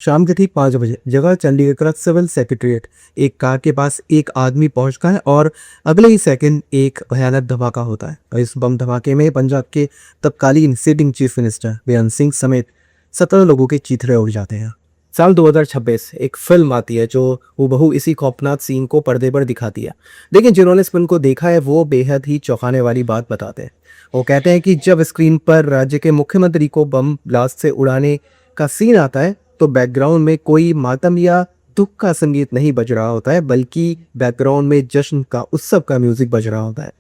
शाम के ठीक 5 बजे जगह चंडीगढ़ का सिविल सेक्रेटेरिएट। एक कार के पास एक आदमी पहुंचता है और अगले ही सेकंड एक भयानक धमाका होता है। और इस बम धमाके में पंजाब के तत्कालीन सिटिंग चीफ मिनिस्टर बेअंत सिंह समेत 17 लोगों के चीथड़े उड़ जाते हैं। साल 2026 एक फिल्म आती है जो हूबहू इसी खौफनाक सीन को पर्दे पर दिखाती है। लेकिन जिन्होंने इस फिल्म को देखा है वो बेहद ही चौंकाने वाली बात बताते हैं। वो कहते हैं कि जब स्क्रीन पर राज्य के मुख्यमंत्री को बम ब्लास्ट से उड़ाने का सीन आता है तो बैकग्राउंड में कोई मातम या दुख का संगीत नहीं बज रहा होता है, बल्कि बैकग्राउंड में जश्न का उत्सव का म्यूजिक बज रहा होता है।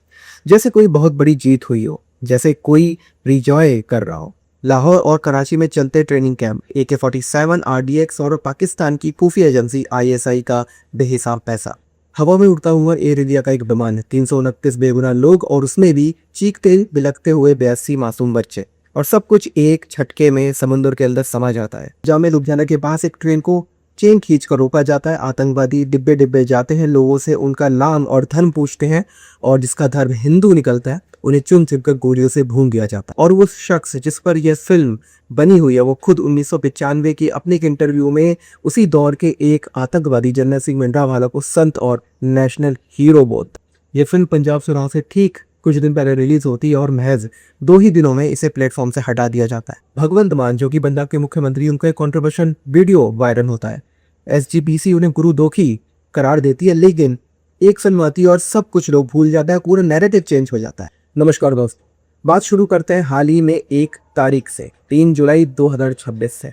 जैसे कोई बहुत बड़ी जीत हुई हो, जैसे कोई रिजॉय कर रहा हो। लाहौर और कराची में चलते ट्रेनिंग कैंप, AK-47 RDX और पाकिस्तान की खुफिया एजेंसी ISI का बेहिसाब पैसा। हवा में उड़ता हुआ एयर इंडिया का एक विमान, 329 बेगुनाह लोग और उसमें भी चीखते बिलखते हुए 82 मासूम बच्चे, और सब कुछ एक झटके में समुद्र के अंदर समा जाता है। जामे लुधियाना के पास एक ट्रेन को चेन खींच कर रोका जाता है। आतंकवादी डिब्बे डिब्बे जाते हैं, लोगों से उनका नाम और धर्म पूछते हैं, और जिसका धर्म हिंदू निकलता है उन्हें चुन चुन कर गोलियों से भून दिया जाता है। और वो शख्स जिस पर यह फिल्म बनी हुई है वो खुद 1995 की अपने एक इंटरव्यू में उसी दौर के एक आतंकवादी जनरल सिंह भिंडरावाला को संत और नेशनल हीरो बोलता। ये फिल्म पंजाब चुनाव से ठीक कुछ दिन पहले रिलीज होती है और महज 2 ही दिनों में इसे प्लेटफॉर्म से हटा दिया जाता है। भगवंत मान जो कि पंजाब के मुख्यमंत्री, उनका एक कंट्रोवर्शियल वीडियो वायरल होता है। SGPC उन्हें गुरु दोखी करार देती है, लेकिन एक फिल्म आती है और सब कुछ लोग भूल जाता है, पूरा नैरेटिव चेंज हो जाता है। नमस्कार दोस्तों, बात शुरू करते हैं हाल ही में एक तारीख से, 3 जुलाई 2026 से।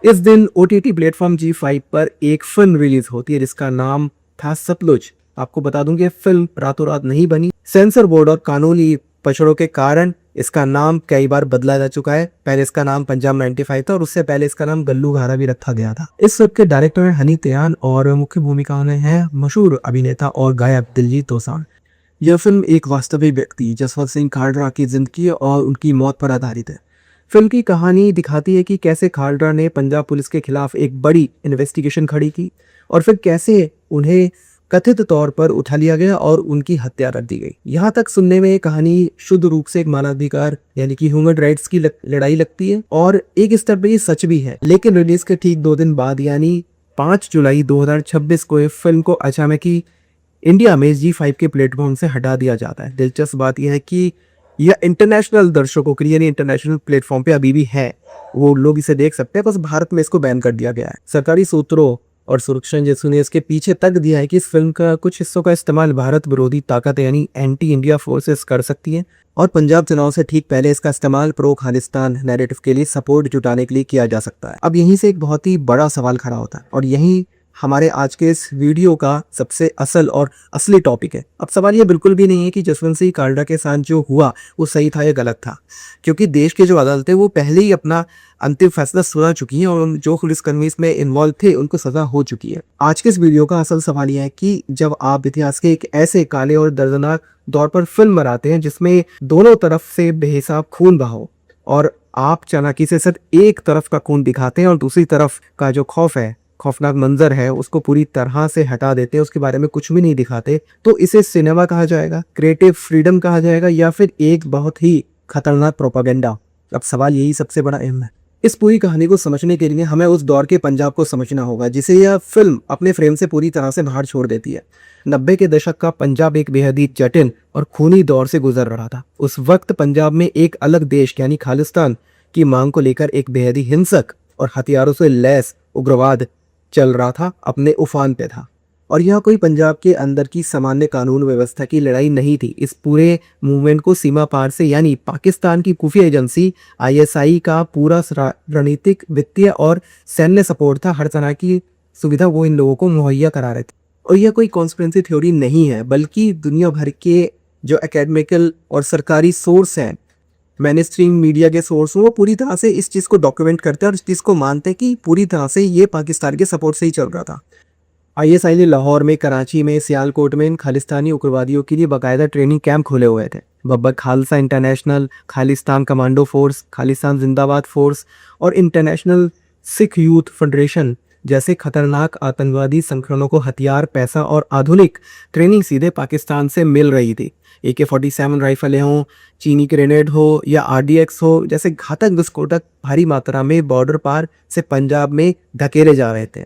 इस दिन OTT प्लेटफॉर्म G5 पर एक फिल्म रिलीज होती है जिसका नाम था सतलुज। आपको बता दूं कि फिल्म रातों रात नहीं बनी। सेंसर बोर्ड और कानूनी पछड़ों के कारण इसका नाम कई बार बदला जा चुका है। पहले इसका नाम पंजाब 95 था और उससे पहले इसका नाम गल्लू घारा भी रखा गया था। इस फिल्म के डायरेक्टर हैं हनी तयान और मुख्य भूमिका में है मशहूर अभिनेता और गायक दिलजीत दोसांझ। यह फिल्म एक वास्तविक व्यक्ति जसवंत सिंह खालड़ा की जिंदगी और उनकी मौत पर आधारित है। फिल्म की कहानी दिखाती है कि कैसे खालड़ा ने पंजाब पुलिस के खिलाफ एक बड़ी इन्वेस्टिगेशन खड़ी की और फिर कैसे उन्हें कथित तौर पर उठा लिया गया और उनकी हत्या कर दी गई। यहाँ तक सुनने में ये कहानी शुद्ध रूप से एक मानवाधिकार यानी कि ह्यूमन राइट्स की लड़ाई लगती है और एक स्तर पर ये सच भी है। लेकिन रिलीज के ठीक 2 दिन बाद यानी 5 जुलाई 2026 को ये फिल्म को अचानक ही इंडिया में G5 के प्लेटफॉर्म से हटा दिया जाता है। दिलचस्प बात यह है कि यह इंटरनेशनल दर्शकों के लिए यानी इंटरनेशनल प्लेटफॉर्म पे अभी भी है, वो लोग इसे देख सकते हैं, बस भारत में इसको बैन कर दिया गया है। सरकारी सूत्रों और सुरक्षा एजेंसियों ने इसके पीछे तक दिया है कि इस फिल्म का कुछ हिस्सों का इस्तेमाल भारत विरोधी ताकत यानी एंटी इंडिया फोर्सेस कर सकती है और पंजाब चुनाव से ठीक पहले इसका इस्तेमाल प्रो खालिस्तान नैरेटिव के लिए सपोर्ट जुटाने के लिए किया जा सकता है। अब यहीं से एक बहुत ही बड़ा सवाल खड़ा होता है और यही हमारे आज के इस वीडियो का सबसे असल और असली टॉपिक है। अब सवाल ये बिल्कुल भी नहीं है कि जसवंत सिंह खालड़ा के साथ जो हुआ वो सही था या गलत था, क्योंकि देश के जो अदालतें वो पहले ही अपना अंतिम फैसला सुना चुकी हैं और जो पुलिसकर्मी इसमें इन्वॉल्व थे उनको सजा हो चुकी है। आज के इस वीडियो का असल सवाल यह है कि जब आप इतिहास के एक ऐसे काले और दर्दनाक दौर पर फिल्म बनाते हैं जिसमें दोनों तरफ से बेहिसाब खून बहा हो और आप चालाकी से सिर्फ एक तरफ का खून दिखाते हैं और दूसरी तरफ का जो खौफनाक मंजर है उसको पूरी तरह से हटा देते हैं, उसके बारे में कुछ भी नहीं दिखाते, तो इसे सिनेमा कहा जाएगा, क्रिएटिव फ्रीडम कहा जाएगा या फिर एक बहुत ही खतरनाक प्रोपेगेंडा। अब सवाल यही सबसे बड़ा अहम है। इस पूरी कहानी को समझने के लिए हमें उस दौर के पंजाब को समझना होगा जिसे यह फिल्म अपने फ्रेम से पूरी तरह से बाहर छोड़ देती है। 90 के दशक का पंजाब एक बेहद ही जटिल और खूनी दौर से गुजर रहा था। उस वक्त पंजाब में एक अलग देश यानी खालिस्तान की मांग को लेकर एक बेहद ही हिंसक और हथियारों से लैस उग्रवाद चल रहा था, अपने उफान पे था। और यह कोई पंजाब के अंदर की सामान्य कानून व्यवस्था की लड़ाई नहीं थी। इस पूरे मूवमेंट को सीमा पार से यानी पाकिस्तान की खुफिया एजेंसी ISI का पूरा रणनीतिक, वित्तीय और सैन्य सपोर्ट था। हर तरह की सुविधा वो इन लोगों को मुहैया करा रहे थे। और यह कोई कॉन्स्पिरेसी थ्योरी नहीं है, बल्कि दुनिया भर के जो एकेडमिकल और सरकारी सोर्स हैं, मेनस्ट्रीम मीडिया के सोर्स वो पूरी तरह से इस चीज़ को डॉक्यूमेंट करते हैं और इस चीज़ को मानते हैं कि पूरी तरह से ये पाकिस्तान के सपोर्ट से ही चल रहा था। ISI ने लाहौर में, कराची में, सियालकोट में इन खालिस्तानी उग्रवादियों के लिए बाकायदा ट्रेनिंग कैंप खोले हुए थे। Babbar Khalsa international, Khalistan commando force, Khalistan जिंदाबाद फोर्स और इंटरनेशनल सिख यूथ फेडरेशन जैसे खतरनाक आतंकवादी संगठनों को हथियार, पैसा और आधुनिक ट्रेनिंग सीधे पाकिस्तान से मिल रही थी। AK-47 राइफलें हों, चीनी ग्रेनेड हो या RDX हो, जैसे घातक विस्फोटक भारी मात्रा में बॉर्डर पार से पंजाब में धकेले जा रहे थे।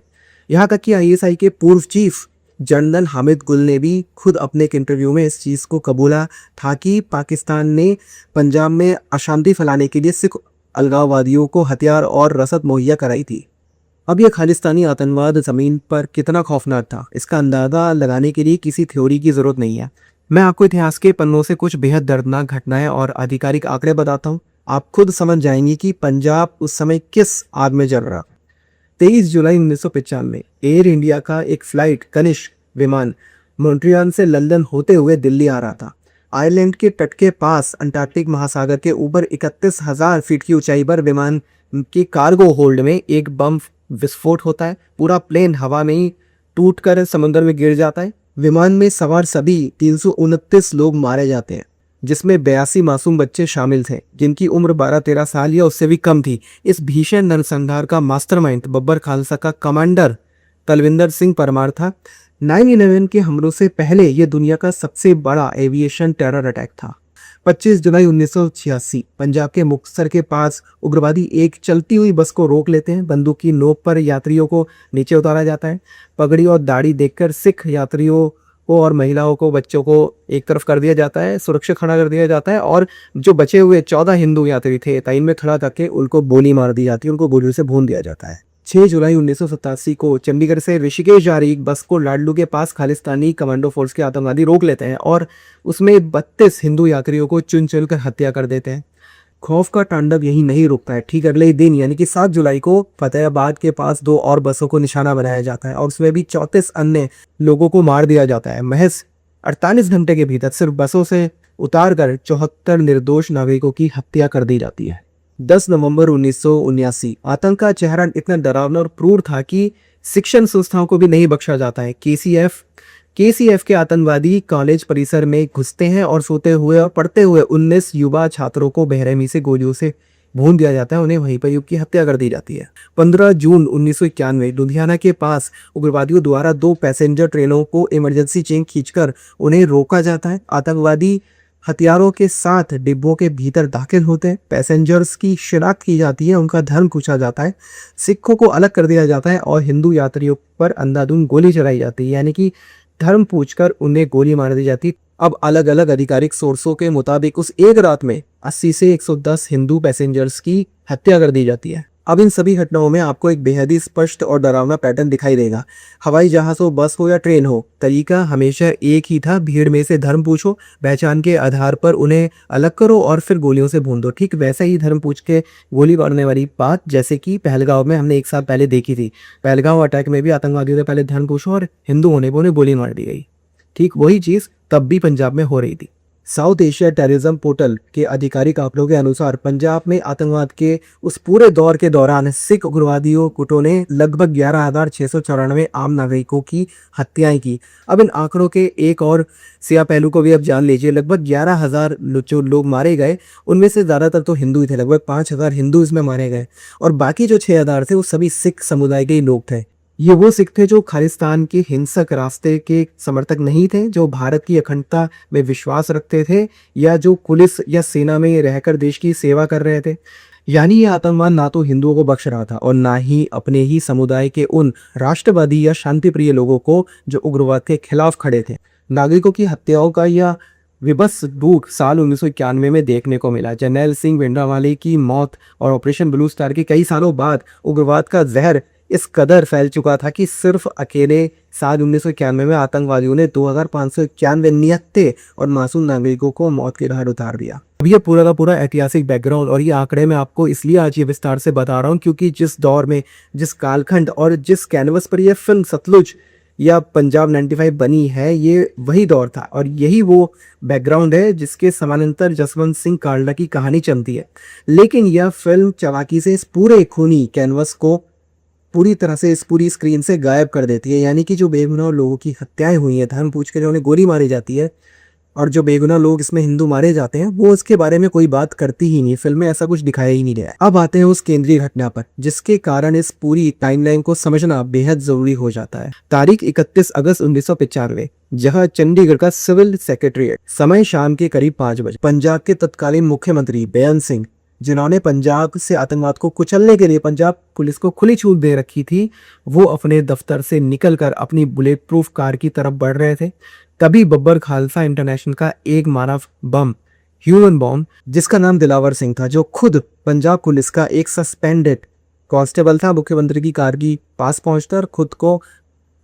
यहाँ तक कि ISI के पूर्व चीफ जनरल हामिद गुल ने भी खुद अपने एक इंटरव्यू में इस चीज़ को कबूला था कि पाकिस्तान ने पंजाब में अशांति फैलाने के लिए सिख अलगाववादियों को हथियार और रसद मुहैया कराई थी। अब यह खालिस्तानी आतंकवाद ज़मीन पर कितना खौफनाक था, इसका अंदाज़ा लगाने के लिए किसी थ्योरी की ज़रूरत नहीं है। मैं आपको इतिहास के पन्नों से कुछ बेहद दर्दनाक घटनाएं और आधिकारिक आंकड़े बताता हूँ। आप खुद समझ जाएंगे कि पंजाब उस समय किस आग में जल रहा। 23 जुलाई 1995 एयर इंडिया का एक फ्लाइट कनिष्क विमान मॉन्ट्रियल से लंदन होते हुए दिल्ली आ रहा था। आयरलैंड के तट के पास अंटार्कटिक महासागर के ऊपर 31,000 फीट की ऊंचाई पर विमान के कार्गो होल्ड में एक बम विस्फोट होता है। पूरा प्लेन हवा में ही टूटकर समुद्र में गिर जाता है। विमान में सवार सभी 329 लोग मारे जाते हैं, जिसमें 82 मासूम बच्चे शामिल थे जिनकी उम्र 12-13 साल या उससे भी कम थी। इस भीषण नरसंहार का मास्टरमाइंड बब्बर खालसा का कमांडर तलविंदर सिंह परमार था। 9/11 के हमलों से पहले यह दुनिया का सबसे बड़ा एविएशन टेरर अटैक था। 25 जुलाई 1986 पंजाब के मुक्तसर के पास उग्रवादी एक चलती हुई बस को रोक लेते हैं। बंदूक की नोक पर यात्रियों को नीचे उतारा जाता है। पगड़ी और दाढ़ी देखकर सिख यात्रियों को और महिलाओं को, बच्चों को एक तरफ कर दिया जाता है, सुरक्षित खड़ा कर दिया जाता है और जो बचे हुए 14 हिंदू यात्री थे लाइन में खड़ा करके उनको गोली मार दी जाती है, उनको गोलियों से भून दिया जाता है। 6 जुलाई 1987 को चंडीगढ़ से ऋषिकेश जा रही एक बस को लाडलू के पास खालिस्तानी कमांडो फोर्स के आतंकवादी रोक लेते हैं और उसमें 32 हिंदू यात्रियों को चुन चुनकर हत्या कर देते हैं। खौफ का तांडव यही नहीं रुकता है। ठीक अगले ही दिन यानी कि 7 जुलाई को फतेहाबाद के पास 2 और बसों को निशाना बनाया जाता है और उसमें भी 34 अन्य लोगों को मार दिया जाता है। महज 48 घंटे के भीतर सिर्फ बसों से उतार कर 74 निर्दोष नागरिकों की हत्या कर दी जाती है। 10 नवंबर 1979 आतंक का चेहरा इतना डरावना और क्रूर था कि शिक्षण संस्थाओं को भी नहीं बख्शा जाता है। केसीएफ के आतंकवादी कॉलेज परिसर में घुसते हैं और सोते हुए और पढ़ते हुए 19 युवा छात्रों को बेरहमी से गोलियों से भून दिया जाता है। उन्हें वहीं पर युग की हत्या कर दी जाती है। 15 जून 1991 लुधियाना के पास उग्रवादियों द्वारा 2 पैसेंजर ट्रेनों को इमरजेंसी चेन खींचकर उन्हें रोका जाता है। आतंकवादी हथियारों के साथ डिब्बों के भीतर दाखिल होते हैं। पैसेंजर्स की शिनाख्त की जाती है, उनका धर्म पूछा जाता है, सिखों को अलग कर दिया जाता है और हिंदू यात्रियों पर अंधाधुंध गोली चलाई जाती है, यानी कि धर्म पूछकर उन्हें गोली मार दी जाती। अब अलग अलग आधिकारिक सोर्सों के मुताबिक उस एक रात में 80 से 110 हिंदू पैसेंजर्स की हत्या कर दी जाती है। अब इन सभी घटनाओं में आपको एक बेहद ही स्पष्ट और डरावना पैटर्न दिखाई देगा। हवाई जहाज हो, बस हो या ट्रेन हो, तरीका हमेशा एक ही था। भीड़ में से धर्म पूछो, पहचान के आधार पर उन्हें अलग करो और फिर गोलियों से भून दो। ठीक वैसा ही धर्म पूछ के गोली मारने वाली बात जैसे कि पहलगांव में हमने एक साल पहले देखी थी। पहलगांव अटैक में भी आतंकवादियों ने पहले धर्म पूछो और हिंदू होने पर उन्हें गोली मार दी गई। ठीक वही चीज तब भी पंजाब में हो रही थी। साउथ एशिया टेररिज्म पोर्टल के आधिकारिक आंकड़ों के अनुसार पंजाब में आतंकवाद के उस पूरे दौर के दौरान सिख उग्रवादियों गुटों ने लगभग 11,694 आम नागरिकों की हत्याएं की। अब इन आंकड़ों के एक और सिया पहलू को भी अब जान लीजिए। लगभग 11,000 जो लोग मारे गए उनमें से ज़्यादातर तो हिंदू ही थे। लगभग 5,000 हिंदू इसमें मारे गए और बाकी जो 6,000 थे वो सभी सिख समुदाय के ही लोग थे। ये वो सिख थे जो खालिस्तान के हिंसक रास्ते के समर्थक नहीं थे, जो भारत की अखंडता में विश्वास रखते थे या जो पुलिस या सेना में रहकर देश की सेवा कर रहे थे। यानी ये आतंकवाद ना तो हिंदुओं को बख्श रहा था और ना ही अपने ही समुदाय के उन राष्ट्रवादी या शांतिप्रिय लोगों को जो उग्रवाद के खिलाफ खड़े थे। नागरिकों की हत्याओं का यह विभत्स रूप साल 1991 में देखने को मिला। जर्नैल सिंह भिंडरावाले की मौत और ऑपरेशन ब्लू स्टार के कई सालों बाद उग्रवाद का जहर इस कदर फैल चुका था कि सिर्फ अकेले साल 1991 में आतंकवादियों ने 2,591 निहत्थे और मासूम नागरिकों को मौत के घाट उतार दिया। अब ये पूरा का पूरा ऐतिहासिक बैकग्राउंड और ये आंकड़े मैं आपको इसलिए आज ये विस्तार से बता रहा हूँ क्योंकि जिस दौर में, जिस कालखंड और जिस कैनवस पर यह फिल्म सतलुज या पंजाब 95 बनी है, ये वही दौर था और यही वो बैकग्राउंड है जिसके समानांतर जसवंत सिंह काल्डा की कहानी चलती है। लेकिन यह फिल्म चालाकी से इस पूरे खूनी कैनवस को पूरी तरह से इस पूरी स्क्रीन से गायब कर देती है। यानी कि जो बेगुनाह लोगों की हत्याएं हुई हैं, धर्म पूछ के जो उन्हें गोली मारी जाती है, और जो बेगुनाह लोग इसमें हिंदू मारे जाते हैं वो उसके बारे में कोई बात करती ही नहीं, फिल्म में ऐसा कुछ दिखाया ही नहीं गया है। अब आते हैं उस केंद्रीय घटना पर जिसके कारण इस पूरी टाइमलाइन को समझना बेहद जरूरी हो जाता है। तारीख 31 अगस्त 1995, जहां चंडीगढ़ का सिविल सेक्रेटरीट, समय शाम के करीब 5 बजे। पंजाब के तत्कालीन मुख्यमंत्री बेअंत सिंह, जिन्होंने पंजाब से आतंकवाद को कुचलने के लिए पंजाब पुलिस को खुली छूट दे रखी थी, वो अपने दफ्तर से निकलकर अपनी बुलेट प्रूफ कार की तरफ बढ़ रहे थे। तभी बब्बर खालसा इंटरनेशनल का एक मानव बम, ह्यूमन बॉम्ब, जिसका नाम दिलावर सिंह था, जो खुद पंजाब पुलिस का एक सस्पेंडेड कांस्टेबल था, मुख्यमंत्री की कार की पास पहुंचकर खुद को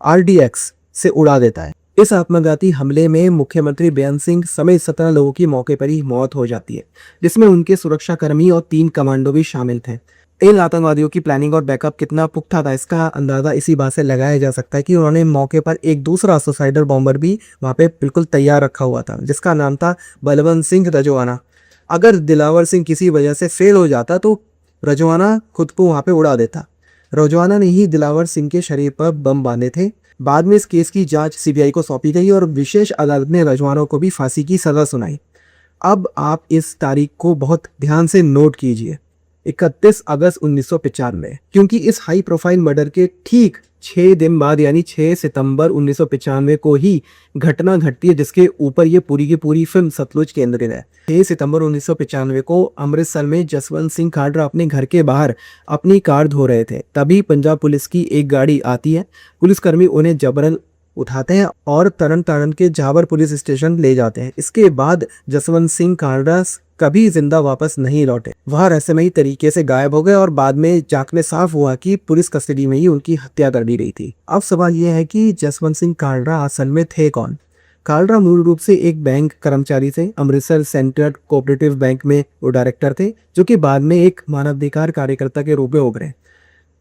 RDX से उड़ा देता है। इस आत्मघाती हमले में मुख्यमंत्री बेअंत सिंह समेत 17 लोगों की मौके पर ही मौत हो जाती है, जिसमें उनके सुरक्षाकर्मी और 3 कमांडो भी शामिल थे। इन आतंकवादियों की प्लानिंग और बैकअप कितना पुख्ता था, इसका अंदाजा इसी बात से लगाया जा सकता है कि उन्होंने मौके पर एक दूसरा सुसाइडल बॉम्बर भी वहां पे बिल्कुल तैयार रखा हुआ था, जिसका नाम था बलवंत सिंह रजवाना। अगर दिलावर सिंह किसी वजह से फेल हो जाता तो रजवाना खुद को वहां पे उड़ा देता। रजवाना ने ही दिलावर सिंह के शरीर पर बम बांधे थे। बाद में इस केस की जांच CBI को सौंपी गई और विशेष अदालत ने रजवाना को भी फांसी की सजा सुनाई। अब आप इस तारीख को बहुत ध्यान से नोट कीजिए, 31 अगस्त 1995, क्योंकि इस हाई प्रोफाइल मर्डर के ठीक 6 दिन बाद यानी 6 सितंबर 1995 को ही घटना घटती है जिसके ऊपर ये पूरी की पूरी फिल्म सतलुज केंद्रित है। 6 सितंबर 1995 को अमृतसर में जसवंत सिंह खालड़ा अपने घर के बाहर अपनी कार धो रहे थे। तभी पंजाब पुलिस की एक गाड़ी आती है। पुलिसकर्मी उन्हें जबरन उठाते हैं और तरन तारण के जावर पुलिस स्टेशन ले जाते हैं। इसके बाद जसवंत सिंह खालड़ा कभी जिंदा वापस नहीं लौटे, वह रहस्यमयी तरीके से गायब हो गए और बाद में जांच में साफ हुआ कि पुलिस कस्टडी में ही उनकी हत्या कर दी गई थी। अब सवाल यह है कि जसवंत सिंह खालड़ा असल में थे कौन? खालड़ा मूल रूप से एक बैंक कर्मचारी थे। अमृतसर सेंट्रल कोऑपरेटिव बैंक में वो डायरेक्टर थे, जो कि बाद में एक मानवाधिकार कार्यकर्ता के रूप में उभरे।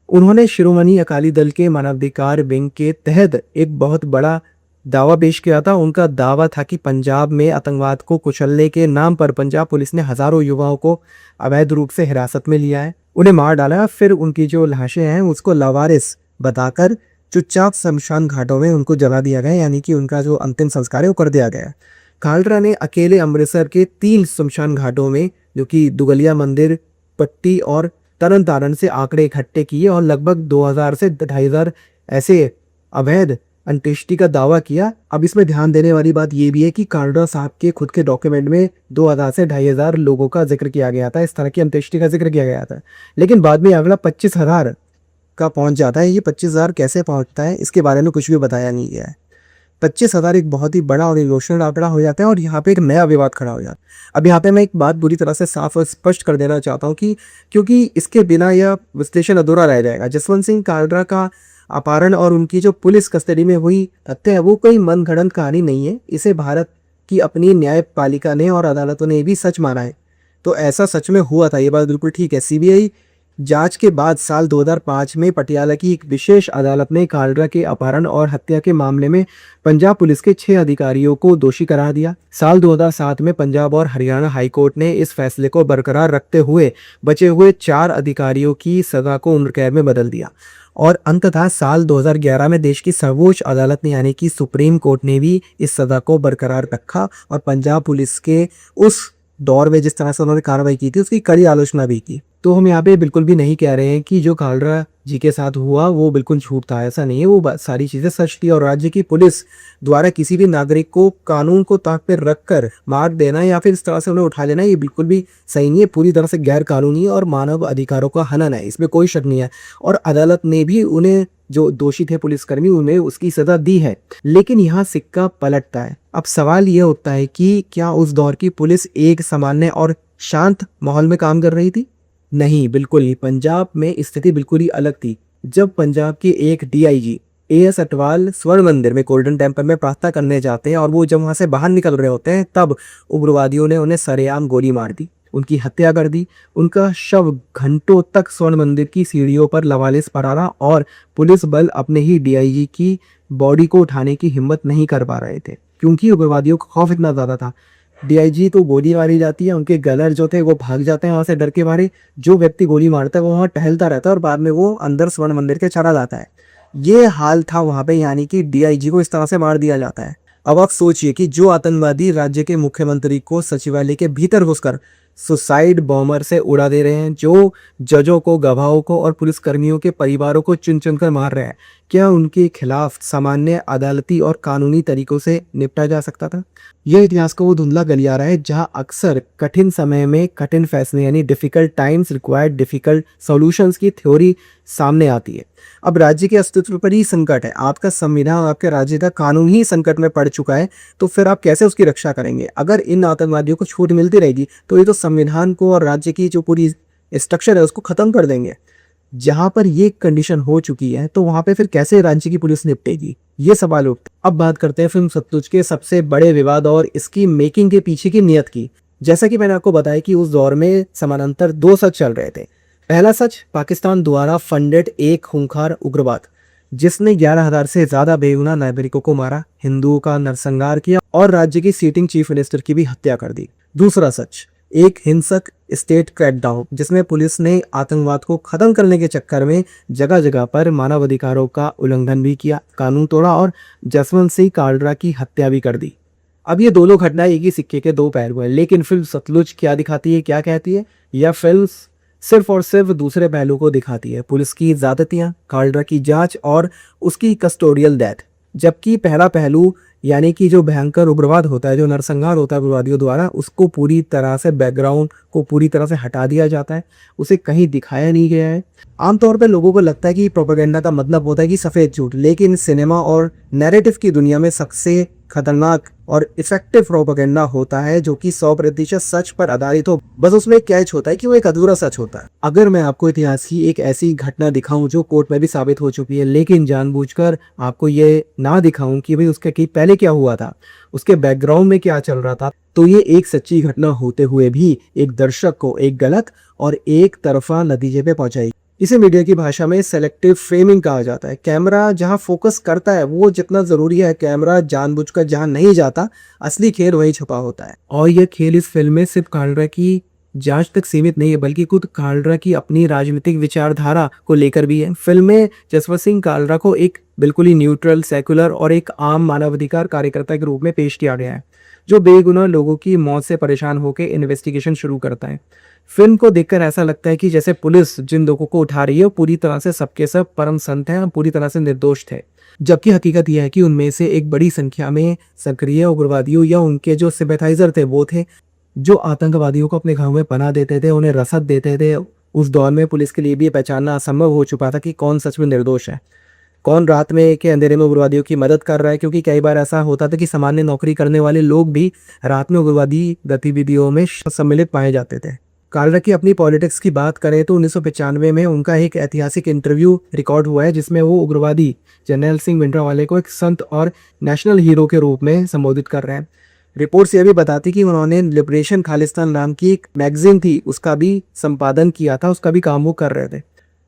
उन्होंने शिरोमणि अकाली दल के मानवाधिकार विंग के तहत एक बहुत बड़ा दावा पेश किया था। उनका दावा था कि पंजाब में आतंकवाद को कुचलने के नाम पर पंजाब पुलिस ने हजारों युवाओं को अवैध रूप से हिरासत में लिया है, उन्हें मार डाला, फिर उनकी जो लाशें हैं उसको लावारिस बताकर चुपचाप शमशान घाटों में उनको जला दिया गया, यानी कि उनका जो अंतिम संस्कार है वो कर दिया गया। खालड़ा ने अकेले अमृतसर के 3 शमशान घाटों में, जो कि दुगलिया मंदिर, पट्टी और तरन तारण से आंकड़े इकट्ठे किए और लगभग 2000 से 2500 ऐसे अवैध अंत्येष्टि का दावा किया। अब इसमें ध्यान देने वाली बात यह भी है कि खालड़ा साहब के खुद के डॉक्यूमेंट में 2000 से 2500 लोगों का जिक्र किया गया था, इस तरह की अंत्येष्टि का जिक्र किया गया था, लेकिन बाद में अगला 25,000 का पहुंच जाता है। ये 25,000 कैसे पहुंचता है इसके बारे में कुछ भी बताया नहीं गया है। 25,000 एक बहुत ही बड़ा और इमोशनल आंकड़ा हो जाता है और यहाँ पे एक नया विवाद खड़ा हो जाता है। अब यहाँ पे मैं एक बात बुरी तरह से साफ और स्पष्ट कर देना चाहता हूँ कि क्योंकि इसके बिना यह विश्लेषण अधूरा रह जाएगा। जसवंत सिंह खालड़ा का अपहरण और उनकी जो पुलिस कस्टडी में हुई हत्या है वो कोई मनगढ़ंत कहानी नहीं है। इसे भारत की अपनी न्यायपालिका ने और अदालतों ने भी सच माना है। तो ऐसा सच में हुआ था, ये बात बिल्कुल ठीक है। CBI जांच के बाद साल 2005 में पटियाला की एक विशेष अदालत ने खालड़ा के अपहरण और हत्या के मामले में पंजाब पुलिस के 6 अधिकारियों को दोषी करार दिया। साल 2007 में पंजाब और हरियाणा हाईकोर्ट ने इस फैसले को बरकरार रखते हुए बचे हुए 4 अधिकारियों की सजा को उम्र कैद में बदल दिया और अंततः साल 2011 में देश की सर्वोच्च अदालत ने यानी कि सुप्रीम कोर्ट ने भी इस सजा को बरकरार रखा और पंजाब पुलिस के उस दौर में जिस तरह से उन्होंने कार्रवाई की थी उसकी कड़ी आलोचना भी की। तो हम यहाँ पे बिल्कुल भी नहीं कह रहे हैं कि जो खालड़ा जी के साथ हुआ वो बिल्कुल झूठ था, ऐसा नहीं है। वो सारी चीजें सच थी और राज्य की पुलिस द्वारा किसी भी नागरिक को कानून को ताक पर रखकर मार देना या फिर इस तरह से उन्हें उठा लेना ये बिल्कुल भी सही नहीं है, पूरी तरह से गैर कानूनी और मानव अधिकारों का हनन है, इसमें कोई शक नहीं है। और अदालत ने भी उन्हें जो दोषी थे पुलिसकर्मी उन्हें उसकी सजा दी है। लेकिन यहाँ सिक्का पलटता है। अब सवाल यह होता है कि क्या उस दौर की पुलिस एक सामान्य और शांत माहौल में काम कर रही थी? नहीं, बिल्कुल ही। पंजाब में स्थिति बिल्कुल ही अलग थी। जब पंजाब के एक DIG AS अटवाल स्वर्ण मंदिर में गोल्डन टेम्पल में प्रार्थना करने जाते हैं और वो जब वहां से बाहर निकल रहे होते हैं तब उग्रवादियों ने उन्हें सरेआम गोली मार दी, उनकी हत्या कर दी। उनका शव घंटों तक स्वर्ण मंदिर की सीढ़ियों पर लवालिस पड़ा रहा और पुलिस बल अपने ही DIG की बॉडी को उठाने की हिम्मत नहीं कर पा रहे थे क्योंकि उग्रवादियों का खौफ इतना ज्यादा था। DIG तो गोली मारी जाती है, उनके गनर जो थे वो भाग जाते हैं वहां से डर के मारे। जो व्यक्ति गोली मारता है वो वहां टहलता रहता है और बाद में वो अंदर स्वर्ण मंदिर के चला जाता है। ये हाल था वहां पे, यानी कि DIG को इस तरह से मार दिया जाता है। अब आप सोचिए कि जो आतंकवादी राज्य के मुख्यमंत्री को सचिवालय के भीतर घुसकर सुसाइड बॉम्बर से उड़ा दे रहे हैं, जो जजों को, गवाहों को और पुलिसकर्मियों के परिवारों को चुन चुन कर मार रहे हैं, क्या उनके खिलाफ सामान्य अदालती और कानूनी तरीकों से निपटा जा सकता था? यह इतिहास का वो धुंधला गलियारा है जहां अक्सर कठिन समय में कठिन फैसले यानी difficult times required difficult solutions की थ्योरी सामने आती है। अब राज्य के अस्तित्व पर ही संकट है, आपका संविधान और आपके राज्य का कानून ही संकट में पड़ चुका है, तो फिर आप कैसे उसकी रक्षा करेंगे? अगर इन आतंकवादियों को छूट मिलती रहेगी तो ये तो संविधान को और राज्य की जो पूरी स्ट्रक्चर है उसको खत्म कर देंगे। जहां पर ये कंडीशन हो चुकी है तो वहां पे फिर कैसे राज्य की पुलिस निपटेगी, ये सवाल उठते हैं। अब बात करते हैं फिल्म सतलुज के सबसे बड़े विवाद और इसकी मेकिंग के पीछे की नीयत की। जैसा कि मैंने आपको बताया कि उस दौर में समानांतर दो सच चल रहे थे। पहला सच, पाकिस्तान द्वारा फंडेड एक खूंखार उग्रवाद जिसने 11,000 से ज्यादा बेगुनाह नागरिकों को मारा, हिंदुओं का नरसंहार किया और राज्य की सीटिंग चीफ मिनिस्टर की भी हत्या कर दी। दूसरा सच, एक हिंसक स्टेट क्रैकडाउन जिसमें पुलिस ने आतंकवाद को खत्म करने के चक्कर में जगह जगह पर मानवाधिकारों का उल्लंघन भी किया, कानून तोड़ा और जसवंत सिंह कालरा की हत्या भी कर दी। अब ये दोनों घटनाएं एक ही सिक्के के दो पहलू हैं, लेकिन फिल्म सतलुज क्या दिखाती है, क्या कहती है? यह फिल्म सिर्फ और सिर्फ दूसरे पहलू को दिखाती है, पुलिस की ज्यादतियां, कालरा की जांच और उसकी कस्टोडियल डेथ। जबकि पहला पहलू यानी कि जो भयंकर उग्रवाद होता है, जो नरसंहार होता है उग्रवादियों द्वारा, उसको पूरी तरह से बैकग्राउंड को पूरी तरह से हटा दिया जाता है, उसे कहीं दिखाया नहीं गया है। आमतौर पर लोगों को लगता है कि प्रोपेगेंडा का मतलब होता है कि सफेद झूठ, लेकिन सिनेमा और नैरेटिव की दुनिया में सबसे खतरनाक और इफेक्टिव प्रोपेगेंडा होता है जो कि 100% सच पर आधारित हो, बस उसमें एक कैच होता है कि वो एक अधूरा सच होता है। अगर मैं आपको इतिहास की एक ऐसी घटना दिखाऊं जो कोर्ट में भी साबित हो चुकी है, लेकिन जानबूझकर आपको ये ना दिखाऊं कि भाई उसके कि पहले क्या हुआ था, उसके बैकग्राउंड में क्या चल रहा था, तो ये एक सच्ची घटना होते हुए भी एक दर्शक को एक गलत और एक तरफा नतीजे पे पहुंचाएगी। इसे मीडिया की भाषा में सेलेक्टिव फ्रेमिंग कहा जाता है। कैमरा जहां फोकस करता है वो जितना जरूरी है, कैमरा जानबूझकर जहां नहीं जाता, असली खेल वहीं छुपा होता है। और यह खेल इस फिल्म में सिर्फ कालरा की जांच तक सीमित नहीं है, बल्कि खुद कालरा की अपनी राजनीतिक विचारधारा को लेकर भी है। फिल्म में जसवंत सिंह कालरा को एक बिल्कुल ही न्यूट्रल, सेकुलर और एक आम मानवाधिकार कार्यकर्ता के रूप में पेश किया गया है, जो बेगुनाह लोगों की मौत से परेशान होकर इन्वेस्टिगेशन शुरू करता है। फिल्म को देखकर ऐसा लगता है कि जैसे पुलिस जिन लोगों को उठा रही है वो पूरी तरह से सबके सब परम संत हैं और पूरी तरह से निर्दोष थे, जबकि हकीकत यह है कि उनमें से एक बड़ी संख्या में सक्रिय उग्रवादियों या उनके जो सिंपैथाइजर थे वो थे, जो आतंकवादियों को अपने घरों में पनाह देते थे, उन्हें रसद देते थे। उस दौर में पुलिस के लिए भी पहचानना असंभव हो चुका था कि कौन सच में निर्दोष है, कौन रात में के अंधेरे में उग्रवादियों की मदद कर रहा है, क्योंकि कई बार ऐसा होता था कि सामान्य नौकरी करने वाले लोग भी रात में उग्रवादी गतिविधियों में सम्मिलित पाए जाते थे। कालरा की अपनी पॉलिटिक्स की बात करें तो 1995 में उनका एक ऐतिहासिक इंटरव्यू रिकॉर्ड हुआ है जिसमें वो उग्रवादी जनरल सिंह भिंडरावाले को एक संत और नेशनल हीरो के रूप में संबोधित कर रहे हैं। रिपोर्ट्स ये भी बताती कि उन्होंने लिबरेशन खालिस्तान नाम की एक मैगजीन थी, उसका भी संपादन किया था, उसका भी काम वो कर रहे थे।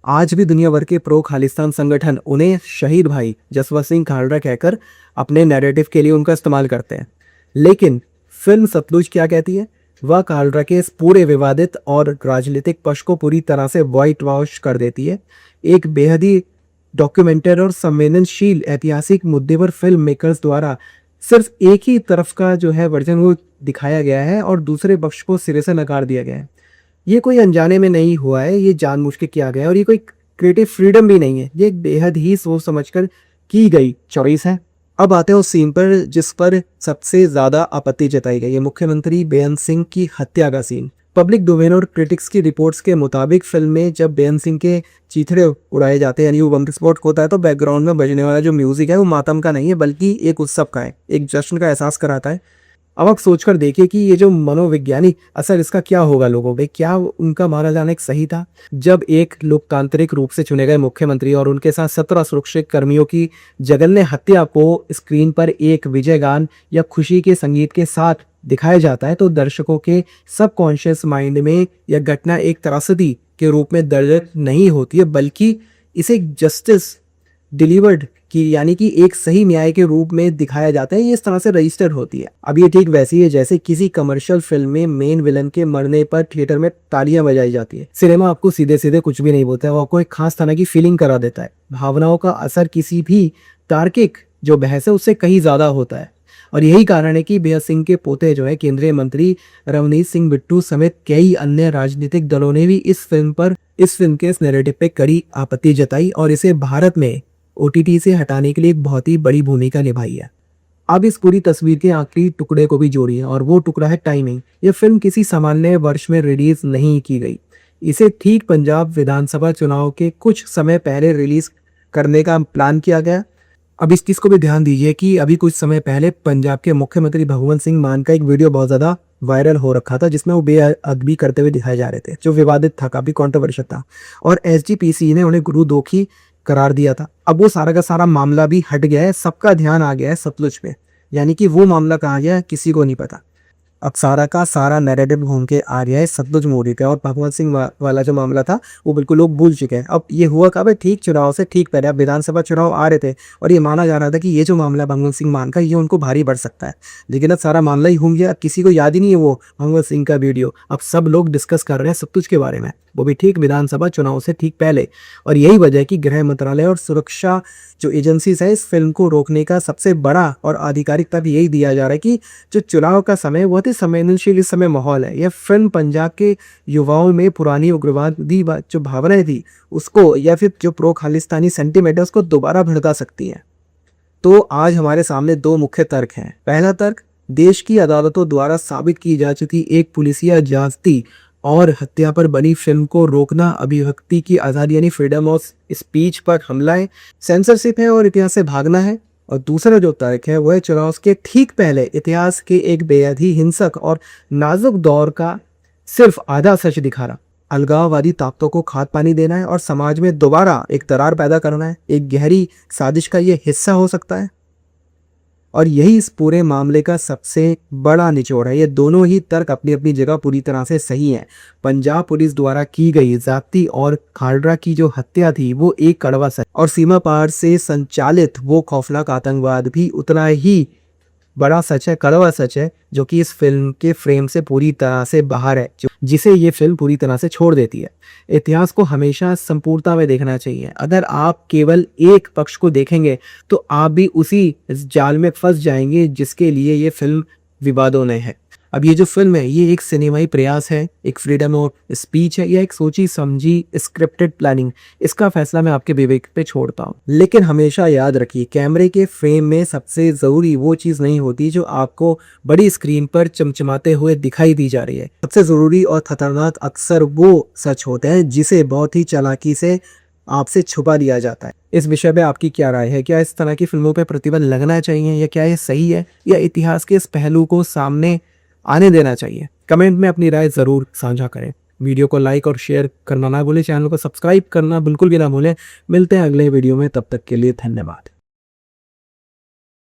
आज भी दुनिया भर के प्रो खालिस्तान संगठन उन्हें शहीद भाई जसवंत सिंह कालरा कहकर अपने नैरेटिव के लिए उनका इस्तेमाल करते हैं। लेकिन फिल्म सतलुज क्या कहती है? वह कालरा के इस पूरे विवादित और राजनीतिक पक्ष को पूरी तरह से व्हाइट वॉश कर देती है। एक बेहद ही डॉक्यूमेंटेड और संवेदनशील ऐतिहासिक मुद्दे पर फिल्म मेकर्स द्वारा सिर्फ एक ही तरफ का जो है वर्जन वो दिखाया गया है और दूसरे पक्ष को सिरे से नकार दिया गया है। ये कोई अनजाने में नहीं हुआ है, ये जानबूझ के किया गया है और ये कोई क्रिएटिव फ्रीडम भी नहीं है, ये एक बेहद ही सोच समझकर की गई चॉइस है। अब आते हैं उस सीन पर जिस पर सबसे ज्यादा आपत्ति जताई गई है, मुख्यमंत्री बेअंत सिंह की हत्या का सीन। पब्लिक डोमेन और क्रिटिक्स की रिपोर्ट्स के मुताबिक फिल्म में जब बेअंत सिंह के चीथड़े उड़ाए जाते हैं यानी वो बम विस्फोट होता है तो बैकग्राउंड में बजने वाला जो म्यूजिक है वो मातम का नहीं है बल्कि एक उत्सव का है, एक जश्न का एहसास कराता है। अब आप सोचकर देखिए कि ये जो मनोवैज्ञानिक असर इसका क्या होगा लोगों पे, क्या उनका मारा जाना एक सही था? जब एक लोकतांत्रिक रूप से चुने गए मुख्यमंत्री और उनके साथ 17 सुरक्षा कर्मियों की जघन्य हत्या को स्क्रीन पर एक विजय गान या खुशी के संगीत के साथ दिखाया जाता है तो दर्शकों के सबकॉन्शियस माइंड में यह घटना एक त्रासदी के रूप में दर्ज नहीं होती है बल्कि इसे जस्टिस डिलीवर्ड की यानी कि एक सही न्याय के रूप में दिखाया जाता है। ये इस तरह से रजिस्टर होती है। अब ये ठीक वैसी है जैसे किसी कमर्शियल फिल्म में मेन विलन के मरने पर थिएटर में तालियां बजाई जाती है। सिनेमा आपको सीधे सीधे कुछ भी नहीं बोलता है, वो आपको एक खास तरह की फीलिंग करा देता है। भावनाओं का असर किसी भी तार्किक जो बहस है उससे कहीं ज्यादा होता है। और यही कारण है कि बेअर सिंह के पोते जो है केंद्रीय मंत्री रवनीत सिंह बिट्टू समेत कई अन्य राजनीतिक दलों ने भी इस फिल्म के इस नैरेटिव पे कड़ी आपत्ति जताई और इसे भारत में ओटीटी से हटाने के लिए एक बहुत ही बड़ी भूमिका निभाई है। अब इस पूरी तस्वीर के आखिरी टुकड़े को भी जोड़िए और वो टुकड़ा है टाइमिंग। यह फिल्म किसी सामान्य वर्ष में रिलीज नहीं की गई, इसे ठीक पंजाब विधानसभा चुनाव के कुछ समय पहले रिलीज करने का प्लान किया गया। अब इस चीज़ को भी ध्यान दीजिए कि अभी कुछ समय पहले पंजाब के मुख्यमंत्री भगवंत सिंह मान का एक वीडियो बहुत ज़्यादा वायरल हो रखा था जिसमें वो बेअदबी करते हुए दिखाए जा रहे थे, जो विवादित था, काफ़ी कॉन्ट्रोवर्शियल था और एसजीपीसी ने उन्हें गुरुदोखी करार दिया था। अब वो सारा का सारा मामला भी हट गया है, सबका ध्यान आ गया है सतलुज पे, यानी कि वो मामला कहाँ गया है किसी को नहीं पता। अब सारा का सारा नैरेटिव घूम के आ गया है सतलुज मूवी पे और भगवंत सिंह वाला जो मामला था वो बिल्कुल लोग भूल चुके हैं। अब ये हुआ कब है, ठीक चुनाव से ठीक पहले। अब विधानसभा चुनाव आ रहे थे और ये माना जा रहा था कि ये जो मामला भगवंत सिंह मान का ये उनको भारी पड़ सकता है, लेकिन अब सारा मामला ही घूम गया। किसी को याद ही नहीं है वो भगवंत सिंह का वीडियो। अब सब लोग डिस्कस कर रहे हैं सतलुज के बारे में, वो भी ठीक विधानसभा चुनाव से ठीक पहले। और यही वजह है कि गृह मंत्रालय और सुरक्षा जो एजेंसीज है इस फिल्म को रोकने का सबसे बड़ा और आधिकारिकता भी यही दिया जा रहा है कि जो चुनाव का समय बहुत ही संवेदनशील इस समय माहौल है। यह फिल्म पंजाब के युवाओं में पुरानी उग्रवादी जो भावनाएं थी उसको या फिर जो प्रो खालिस्तानी सेंटीमेंट है उसको दोबारा भड़का सकती है। तो आज हमारे सामने दो मुख्य तर्क हैं। पहला तर्क, देश की अदालतों द्वारा साबित की जा चुकी एक पुलिसिया ज्यादती और हत्या पर बनी फिल्म को रोकना अभिव्यक्ति की आज़ादी यानी फ्रीडम ऑफ स्पीच पर हमला है, सेंसरशिप है और इतिहास से भागना है। और दूसरा जो तर्क है वह चुनाव के ठीक पहले इतिहास के एक बेहद ही हिंसक और नाजुक दौर का सिर्फ आधा सच दिखा रहा, अलगाववादी ताकतों को खाद पानी देना है और समाज में दोबारा एक दरार पैदा करना है। एक गहरी साजिश का ये हिस्सा हो सकता है और यही इस पूरे मामले का सबसे बड़ा निचोड़ है। ये दोनों ही तर्क अपनी अपनी जगह पूरी तरह से सही हैं। पंजाब पुलिस द्वारा की गई जाति और खालड़ा की जो हत्या थी वो एक कड़वा सच और सीमा पार से संचालित वो खौफनाक आतंकवाद भी उतना ही बड़ा सच है, कड़वा सच है, जो कि इस फिल्म के फ्रेम से पूरी तरह से बाहर है, जिसे ये फिल्म पूरी तरह से छोड़ देती है। इतिहास को हमेशा संपूर्णता में देखना चाहिए। अगर आप केवल एक पक्ष को देखेंगे तो आप भी उसी जाल में फंस जाएंगे जिसके लिए ये फिल्म विवादों में है। अब ये जो फिल्म है ये एक सिनेमाई प्रयास है, एक फ्रीडम ऑफ स्पीच है या एक सोची समझी स्क्रिप्टेड प्लानिंग, इसका फैसला मैं आपके विवेक पे छोड़ता हूँ। लेकिन हमेशा याद रखिए, कैमरे के फ्रेम में सबसे ज़रूरी वो चीज़ नहीं होती जो आपको बड़ी स्क्रीन पर चमचमाते हुए दिखाई दी जा रही है। सबसे ज़रूरी और खतरनाक अक्सर वो सच होते हैं जिसे बहुत ही चालाकी से आपसे छुपा दिया जाता है। इस विषय पे आपकी क्या राय है? क्या इस तरह की फिल्मों पे प्रतिबंध लगना चाहिए या क्या ये सही है या इतिहास के इस पहलू को सामने आने देना चाहिए? कमेंट में अपनी राय ज़रूर साझा करें। वीडियो को लाइक और शेयर करना ना भूलें, चैनल को सब्सक्राइब करना बिल्कुल भी ना भूलें। मिलते हैं अगले वीडियो में, तब तक के लिए धन्यवाद।